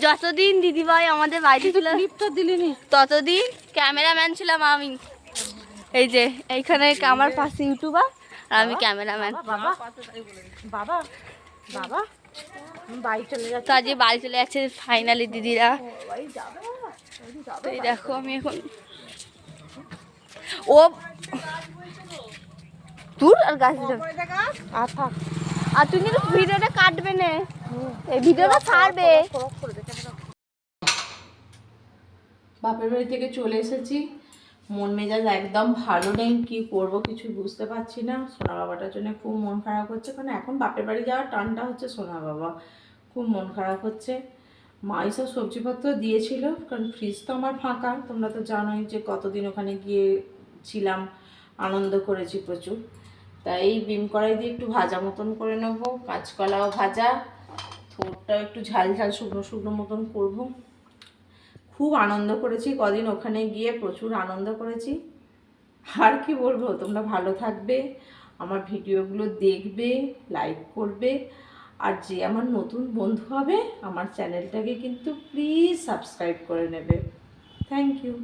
যতদিন দিদিভাই আমাদের বাড়িতে ছিল ক্লিপটা দিলিনি, ততদিন ক্যামেরাম্যান ছিলাম আমি। এই যে এইখানে আমার পাশে ইউটিউবার আর আমি ক্যামেরাম্যান। বাবা বাবা বাবা বাড়ি চলে যাচ্ছে। তো আজকে বাড়ি চলে যাচ্ছে ফাইনালি দিদিরা। তো এই দেখো আমি এখন ও দূর আর গাছ আর থাক, আর তুমি কিন্তু ভিডিওটা কাটবে না, এই ভিডিওটা ছাড়বে। বাপের বাড়ি থেকে চলে এসেছি, মন মেজাজ একদম ভালো নেই, কি করব কিছু বুঝতে পারছি না। সোনা বাবাটার জন্য খুব মন খারাপ হচ্ছে, কারণ এখন বাপের বাড়ি যাওয়ার টানটা হচ্ছে সোনা বাবা, খুব মন খারাপ হচ্ছে। মা এইসব সবজিপত্র দিয়েছিল, কারণ ফ্রিজ তো আমার ফাঁকা, তোমরা তো জানোই যে কতদিন ওখানে গিয়েছিলাম, আনন্দ করেছি প্রচুর। তাই এই বিম কড়াই দিয়ে একটু ভাজা মতন করে নেবো, কাঁচকলাও ভাজা, থোরটাও একটু ঝাল ঝাল শুকনো শুকনো মতন করবো। খুব আনন্দ করেছি কদিন ওখানে গিয়ে, প্রচুর আনন্দ করেছি। আর কি বলবো, তোমরা ভালো থাকবে, আমার ভিডিওগুলো দেখবে, লাইক করবে, আর যে আমার নতুন বন্ধু হবে আমার চ্যানেলটাকে কিন্তু প্লিজ সাবস্ক্রাইব করে নেবে। Thank you.